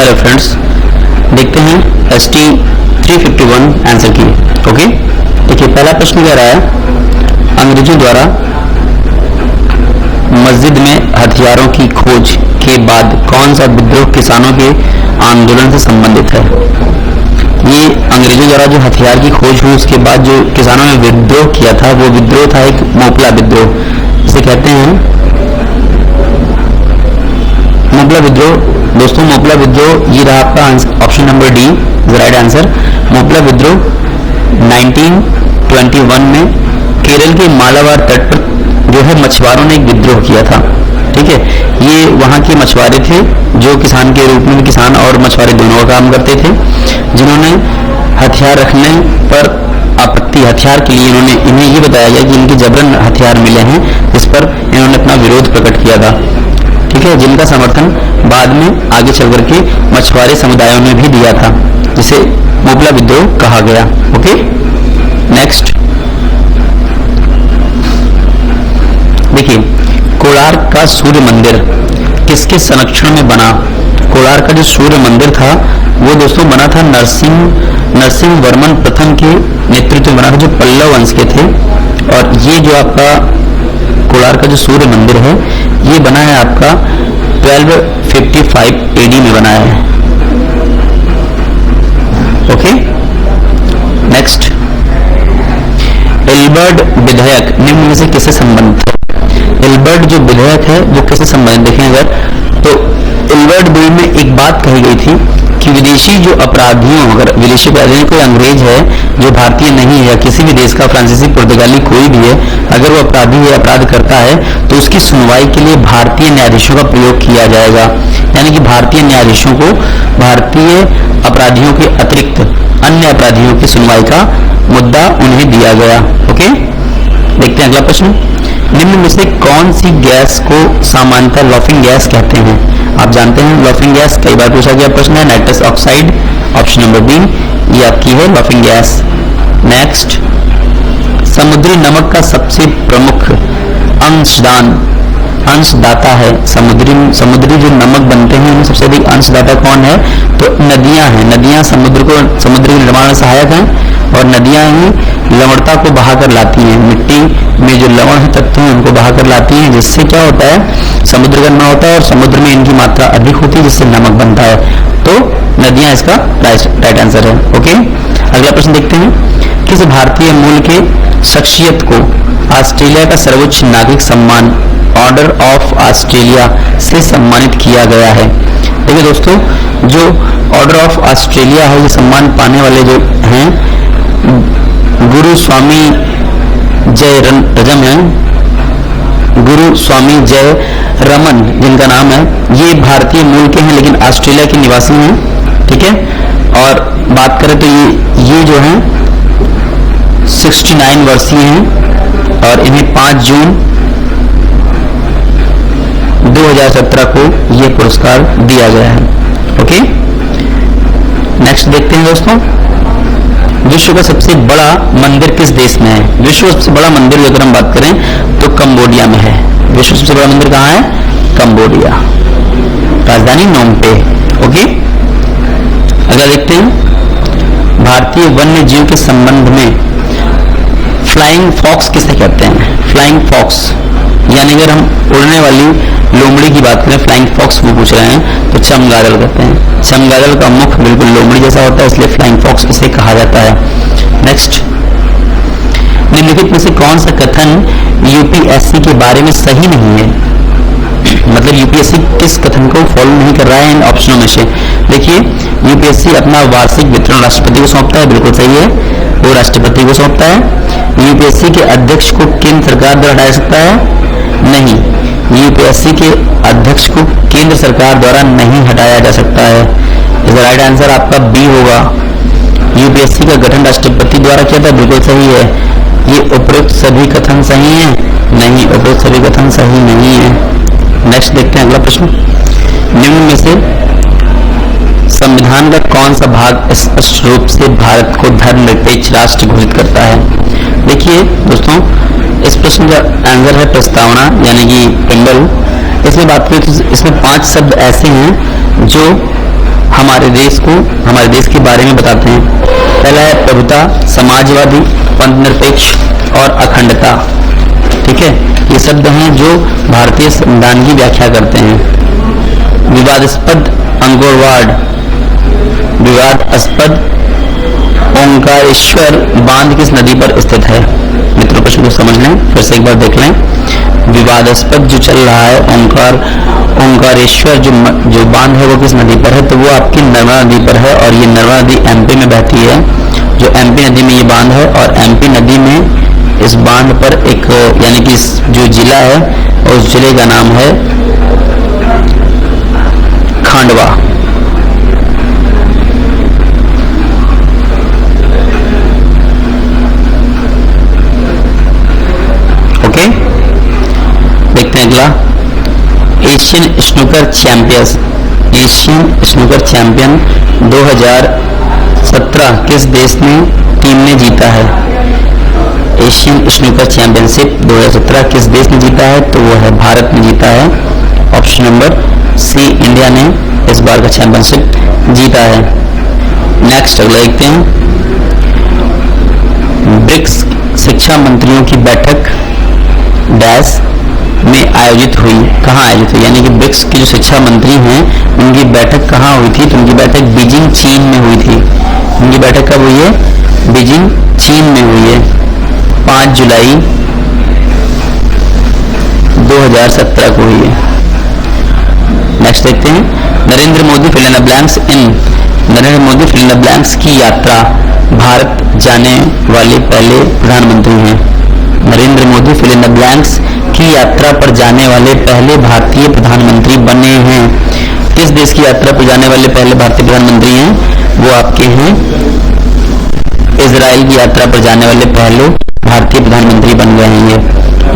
Hello friends, देखते हैं ST 351 answer की। ओके, देखिए पहला प्रश्न कह रहा है अंग्रेजों द्वारा मस्जिद में हथियारों की खोज के बाद कौन सा विद्रोह किसानों के आंदोलन से संबंधित है। ये अंग्रेजों द्वारा जो हथियार की खोज हुई उसके बाद जो किसानों ने विद्रोह किया था वो विद्रोह था एक मोपला विद्रोह, जिसे कहते हैं मोपला विद्रोह। दोस्तों मोपला विद्रोह ये रहा आपका option number D right answer. Moplah विद्रोह 1921 में केरल के मालाबार तट पर जो है मछुआरों ने एक विद्रोह किया था। ठीक है, ये वहां के मछुआरे थे जो किसान के रूप में किसान और मछुआरे दोनों का काम करते थे, जिन्होंने हथियार रखने पर आपत्ति हथियार के लिए इन्हें ये बताया गया कि इनके जबरन हथियार मिले हैं, जिस पर इन्होंने अपना विरोध प्रकट किया था। ठीक है, जिनका समर्थन बाद में आगे चल करके मछुआरे समुदायों ने भी दिया था, जिसे मोपला विद्रोह कहा गया। ओके, नेक्स्ट देखिए कोणार्क का सूर्य मंदिर किसके संरक्षण में बना। कोणार्क का जो सूर्य मंदिर था वो दोस्तों बना था नरसिंह वर्मन प्रथम के नेतृत्व में बना था, जो पल्लव वंश के थे। और ये जो आपका कोणार्क का जो सूर्य मंदिर है ये बना है आपका 1255 AD में बना है। ओके, नेक्स्ट एल्बर्ट विधेयक निम्न में से किससे संबंधित है। एल्बर्ट जो विधेयक है वो किससे संबंधित देखें अगर तो एल्बर्ट बिल में एक बात कही गई थी कि विदेशी जो अपराधियों, अगर विदेशी अपराधी कोई अंग्रेज है जो भारतीय नहीं है, किसी भी देश का फ्रांसीसी पुर्तगाली कोई भी है, अगर वो अपराधी है अपराध करता है तो उसकी सुनवाई के लिए भारतीय न्यायाधीशों का प्रयोग किया जाएगा। यानी कि भारतीय न्यायाधीशों को भारतीय अपराधियों के अतिरिक्त अन्य अपराधियों की सुनवाई का मुद्दा उन्हें दिया गया। ओके, देखते हैं अगला प्रश्न। निम्न में से कौन सी गैस को सामान्यतः लॉफिंग गैस कहते हैं। आप जानते हैं लॉफिंग गैस कई बार पूछा गया प्रश्न है, nitrous oxide option number B ये आपकी है लॉफिंग गैस। नेक्स्ट समुद्री नमक का सबसे प्रमुख अंशदाता है। समुद्री जो नमक बनते हैं उनमें सबसे अधिक अंशदाता कौन है तो नदियां हैं। नदियां समुद्र के निर्माण में सहायक हैं और नदियां ही लवणता को बहाकर लाती हैं। मिट्टी में जो लवण तत्व हैं उनको बहाकर लाती हैं, जिससे क्या होता है समुद्र गरमा होता है और समुद्र में इनकी मात्रा अधिक होती है, जिससे नमक बनता है। तो नदियां इसका राइट आंसर है। ओके, अगला प्रश्न देखते हैं। किस भारतीय मूल के शख्सियत को ऑस्ट्रेलिया का सर्वोच्च नागरिक सम्मान ऑर्डर ऑफ ऑस्ट्रेलिया से सम्मानित किया गया है। देखिए दोस्तों जो ऑर्डर ऑफ ऑस्ट्रेलिया है ये सम्मान पाने वाले जो हैं गुरु स्वामी जय रजम है, गुरु स्वामी जय रमन जिनका नाम है, ये भारतीय मूल के हैं लेकिन ऑस्ट्रेलिया के निवासी हैं। ठीक है, और बात करें तो ये जो हैं 69 वर्षीय हैं और इन्हें 5 जून 2017 को ये पुरस्कार दिया गया है। ओके, नेक्स्ट देखते हैं दोस्तों। विश्व का सबसे बड़ा मंदिर किस देश में है। विश्व का सबसे बड़ा मंदिर अगर हम बात करें तो कंबोडिया में है। विश्व का सबसे बड़ा मंदिर कहाँ है, कंबोडिया, राजधानी नोमपे। ओके, अगला देखते हैं भारतीय वन्य जीव के संबंध में फ्लाइंग फॉक्स किसे कहते हैं। फ्लाइंग फॉक्स यानी अगर हम उड़ने वाली लोमड़ी की बात करें, फ्लाइंग फॉक्स वो पूछ रहे हैं तो चमगादड़ कहते हैं। चमगादड़ का मुख बिल्कुल लोमड़ी जैसा होता है इसलिए फ्लाइंग फॉक्स इसे कहा जाता है। नेक्स्ट निम्नलिखित में से कौन सा कथन यूपीएससी के बारे में सही नहीं है। मतलब यूपीएससी किस कथन को फॉलो नहीं कर रहा है इन ऑप्शनों में से। देखिए यूपीएससी अपना वार्षिक वितरण राष्ट्रपति को सौंपता है, बिल्कुल सही है, वो राष्ट्रपति को सौंपता है। यूपीएससी के अध्यक्ष को केंद्र सरकार द्वारा हटाया सकता है नहीं, यूपीएससी के अध्यक्ष को केंद्र सरकार द्वारा नहीं हटाया जा सकता है। इसका राइट आंसर आपका बी होगा। यूपीएससी का गठन राष्ट्रपति द्वारा किया था, बिल्कुल सही है। ये उपरोक्त सभी कथन सही हैं नहीं, उपरोक्त सभी कथन सही नहीं है। नेक्स्ट देखते हैं अगला प्रश्न। निम्न में से संविधान का कौन सा भाग स्पष्ट रूप से भारत को धर्मनिरपेक्ष राष्ट्र घोषित करता है। देखिए दोस्तों इस प्रश्न का आंसर है प्रस्तावना यानी कि प्रेम्बल। इसमें बात करें तो इसमें 5 शब्द ऐसे हैं जो हमारे देश के बारे में बताते हैं। पहला है प्रभुता, समाजवादी, पंथनिरपेक्ष और अखंडता। ठीक है, ये शब्द हैं जो भारतीय संविधान की व्याख्या करते हैं। विवादास्पद अंगोरवाड, विवादास्पद ओंकारेश्वर बांध किस नदी पर स्थित है? मित्रों प्रश्न को समझ लें, फिर से एक बार देख लें। विवादास्पद जो चल रहा है ओंकारेश्वर जो बांध है वो किस नदी पर है? तो वो आपकी नर्मदा नदी पर है, और ये नर्मदा नदी एमपी में बहती है। जो एमपी नदी में ये बांध है, और एमपी नदी में इस बांध पर एक यानी कि जो जिला है उस जिले का नाम है खांडवा। ओके, देखते हैं अगला। एशियन स्नूकर चैंपियन 2017 किस देश में टीम ने जीता है? एशियन स्नूकर चैंपियनशिप 2017 किस देश ने जीता है? तो वो है भारत ने जीता है। ऑप्शन नंबर सी, इंडिया ने इस बार का चैंपियनशिप जीता है। नेक्स्ट अगला देखते हैं। ब्रिक्स शिक्षा मंत्रियों की बैठक डैश में आयोजित हुई। कहाँ आयोजित हुई? यानी कि ब्रिक्स की जो शिक्षा मंत्री हैं उनकी बैठक कहाँ हुई थी? तो उनकी बैठक बीजिंग चीन में हुई थी। उनकी बैठक कब हुई है? बीजिंग चीन में हुई है, 5 जुलाई 2017 को हुई है। नेक्स्ट देखते हैं। Narendra Modi fill in the blanks की यात्रा भारत जाने वाले पहले प्रधानमंत्री हैं। Narendra Modi fill in the blanks की यात्रा पर जाने वाले पहले भारतीय प्रधानमंत्री बने हैं। किस देश की यात्रा पर जाने वाले पहले भारतीय प्रधानमंत्री हैं? वो आपके हैं इजराइल की यात्रा पर जाने वाले पहले भारतीय प्रधानमंत्री बन गए हैं।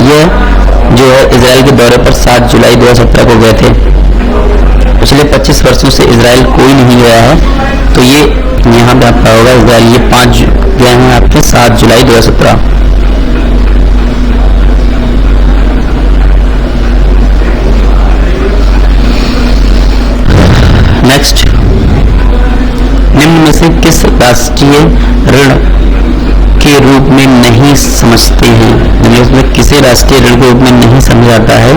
ये जो है इजराइल के दौरे पर 7 जुलाई 2017 को गए थे। पिछले 25 वर्षों से इजराइल कोई नहीं गया है, तो ये यहाँ पे आपका होगा इजराइल। ये 5 गए हैं आपके 7 जुलाई 2017। नेक्स्ट, निम्न में से किस राष्ट्रीय ऋण के रूप में नहीं समझते हैं? इसमें किसे राष्ट्रीय ऋण के रूप में नहीं समझा जाता है?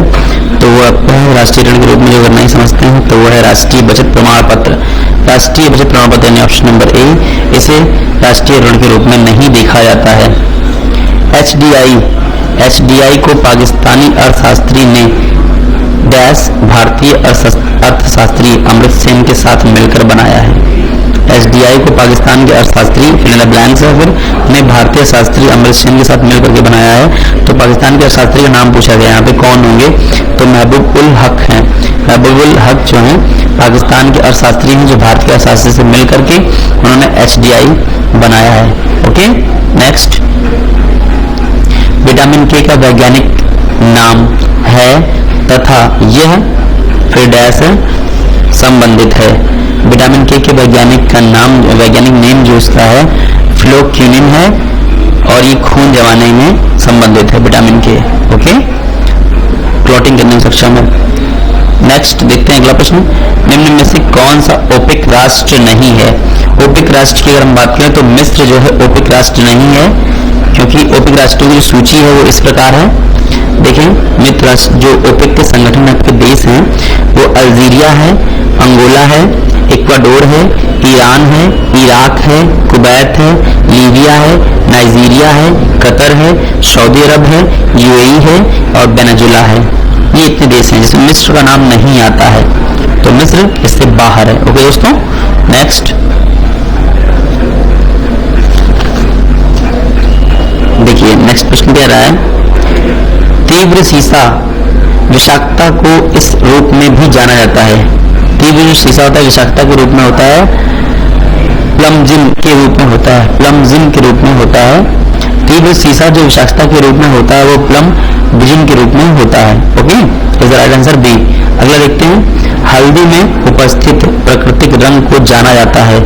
तो वो आपका राष्ट्रीय ऋण के रूप में जो नहीं समझते हैं तो वो है राष्ट्रीय बचत प्रमाण पत्र। राष्ट्रीय बचत प्रमाण पत्र यानी ऑप्शन नंबर ए, इसे राष्ट्रीय ऋण के रूप में नहीं देखा जाता है। एचडीआई को पाकिस्तानी अर्थशास्त्री ने डैश भारतीय अर्थशास्त्री अमृत सेन के साथ मिलकर बनाया है। एचडीआई को पाकिस्तान के अर्थशास्त्री फिल इन द ब्लैंक्स ने भारतीय शास्त्री अमृत सेन के साथ मिलकर के बनाया है। तो पाकिस्तान के अर्थशास्त्री का नाम पूछा गया, यहाँ पे कौन होंगे? तो महबूब उल हक हैं। महबूब उल हक जो हैं पाकिस्तान के अर्थशास्त्री हैं, जो भारत के अर्थशास्त्री से मिलकर के उन्होंने एचडीआई बनाया है। Okay, next. विटामिन के का वैज्ञानिक नाम है तथा यह फिर डैश संबंधित है। विटामिन के वैज्ञानिक नेम जो उसका है फ्लोक्यूनिन है, और ये खून जमाने में संबंधित है विटामिन के। ओके, क्लॉटिंग करने में सक्षम है। नेक्स्ट देखते हैं अगला प्रश्न। निम्न में से कौन सा ओपेक राष्ट्र नहीं है? ओपेक राष्ट्र की अगर हम बात करें तो मिस्र जो है ओपेक राष्ट्र नहीं है, क्योंकि ओपेक राष्ट्रों की सूची है वो इस प्रकार है। देखें, मित्र राष्ट्र जो ओपेक के संगठन के देश हैं वो अल्जीरिया है, अंगोला है, इक्वाडोर है, ईरान है, इराक है, कुवैत है, लीबिया है, नाइजीरिया है, कतर है, सऊदी अरब है, यूएई है और वेनेजुला है। ये इतने देश हैं जिसमें मिस्र का नाम नहीं आता है, तो मिस्र इससे बाहर है। ओके दोस्तों, नेक्स्ट देखिए, नेक्स्ट प्रश्न कह रहा है तीव्र शीशा विषाक्तता को इस रूप में भी जाना जाता है। तीव्र जो शीशा होता है विषाक्तता के रूप में होता है, प्लमजिन के रूप में होता है, प्लमजिन के रूप में होता है। तीव्र शीशा जो विषाक्तता के रूप में होता है वो प्लमजिन के रूप में होता है। Okay, is the right answer B. अगला देखते हैं, हल्दी में उपस्थित प्राकृतिक रंग को जाना जाता है।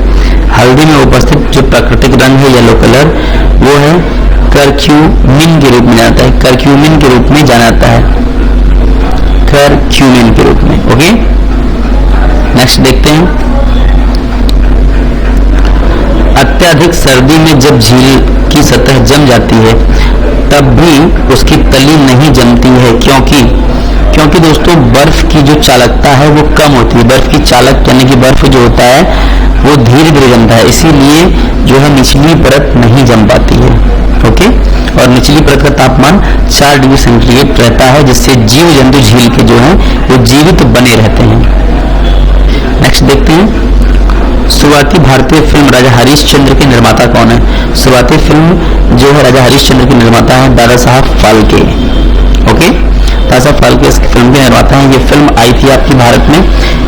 हल्दी में उपस्थित जो प्राकृतिक रंग है येलो कलर, वो है करक्यूमिन के रूप में जाता है। करक्यूमिन के रूप में जाना जाता है, करक्यूमिन के रूप में। ओके, नेक्स्ट देखते हैं, अत्यधिक सर्दी में जब झील की सतह जम जाती है तब भी उसकी तली नहीं जमती है, क्योंकि दोस्तों बर्फ की जो चालकता है वो कम होती है। बर्फ की चालक यानी कि बर्फ जो होता है वो धीरे धीरे जमता है, इसीलिए जो है निचली परत नहीं जम पाती है। ओके, और निचली परत का तापमान 4 डिग्री सेंटीग्रेड रहता है, जिससे जीव जंतु झील के जो है वो जीवित बने रहते हैं। नेक्स्ट देखते हैं, शुरुआती भारतीय फिल्म राजा हरिश्चंद्र के निर्माता कौन है? शुरुआती फिल्म जो है राजा हरिश्चंद्र के निर्माता है दादा साहब फाल्के। ओके, दादा साहब फाल्के इस फिल्म के निर्माता हैं। ये फिल्म आई थी आपकी भारत में,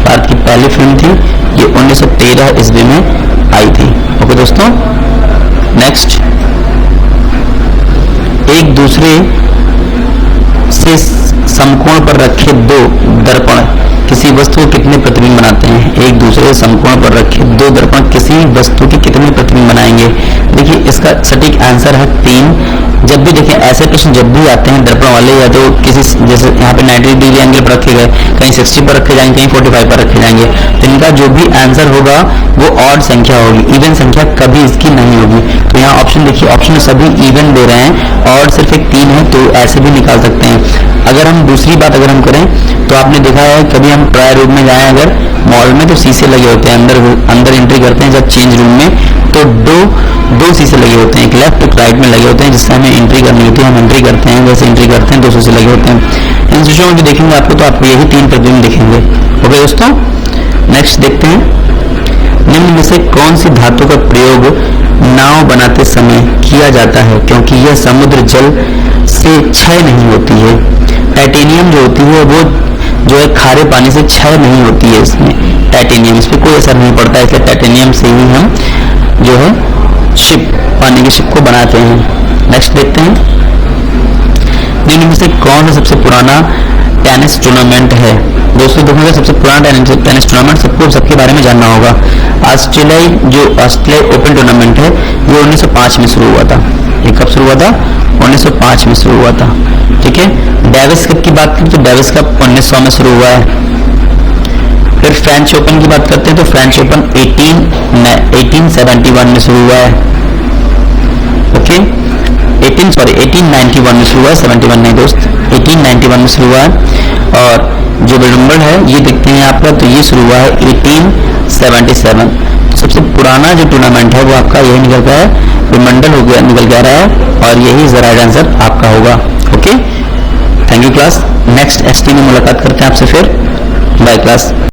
भारत की पहली फिल्म थी, ये 1913 ईस्वी में आई थी। ओके दोस्तों, नेक्स्ट, एक दूसरे से समकोण पर रखे दो दर्पण किसी वस्तु के कितने प्रतिबिंब बनाते हैं? एक दूसरे समकोण पर रखे दो दर्पण किसी वस्तु के कितने प्रतिबिंब बनाएंगे? देखिए इसका सटीक आंसर है 3। जब भी देखें ऐसे प्रश्न जब भी आते हैं दर्पण वाले, या तो किसी जैसे यहाँ पे 90 डिग्री एंगल पर रखे गए, कहीं 60 पर रखे जाएंगे, कहीं 45 पर रखे जाएंगे, तो इनका जो भी आंसर होगा वो ऑड संख्या होगी, इवन संख्या कभी इसकी नहीं होगी। तो यहाँ ऑप्शन देखिए, ऑप्शन में सभी इवन दे रहे हैं, ऑड सिर्फ एक 3 है, तो ऐसे भी निकाल सकते हैं। अगर हम दूसरी बात अगर हम करें तो आपने देखा है कभी हम ट्रायल रूम में जाएं अगर मॉल में, तो शीशे लगे होते हैं, अंदर एंट्री करते हैं जब चेंज रूम में, तो दो शीशे लगे होते हैं, एक लेफ्ट एक राइट में लगे होते हैं, जिससे हमें एंट्री करनी होती है। हम एंट्री करते हैं, जैसे एंट्री करते हैं 2 शीशे लगे होते हैं। इन शीशों में भी देखेंगे आपको, तो आपको यही 3 प्रतिबिंब दिखेंगे। ओके दोस्तों, नेक्स्ट देखते हैं, निम्न में से कौन सी धातु का प्रयोग नाव बनाते समय किया जाता है क्योंकि यह समुद्र जल से क्षय नहीं होती है? टाइटेनियम जो होती है वो जो है खारे पानी से क्षय नहीं होती है, इसमें टाइटेनियम, इस पर कोई असर नहीं पड़ता है, इसलिए टाइटेनियम से ही हम जो है शिप, पानी की शिप को बनाते हैं। नेक्स्ट देखते हैं, निम्न में से कौन सा सबसे पुराना टेनिस टूर्नामेंट है? दोस्तों देखोगे सबसे पुराना टेनिस टूर्नामेंट सबको सबके बारे में जानना होगा। ऑस्ट्रेलिया ओपन टूर्नामेंट है, ये 1905 में शुरू हुआ था। ये कब शुरू हुआ था? 1905 में शुरू हुआ था। ठीक है, डेविस कप की बात करें तो डेविस कप 1900 में शुरू हुआ है। फिर फ्रेंच ओपन की बात करते हैं तो फ्रेंच ओपन 1871 में शुरू हुआ है। ओके, 1891 में शुरू हुआ है, 71 नहीं दोस्त, 1891 में शुरू हुआ है। और जो विडम्बल है ये देखते हैं आपका, तो ये शुरू हुआ है 1877। तो सबसे पुराना जो टूर्नामेंट है वो आपका यही निकल गया है, विंबलडन हो गया, निकल गया रहा है, और यही राइट आंसर आपका होगा। Okay, thank you class. Next एसटी में मुलाकात करते हैं आपसे फिर। Bye class.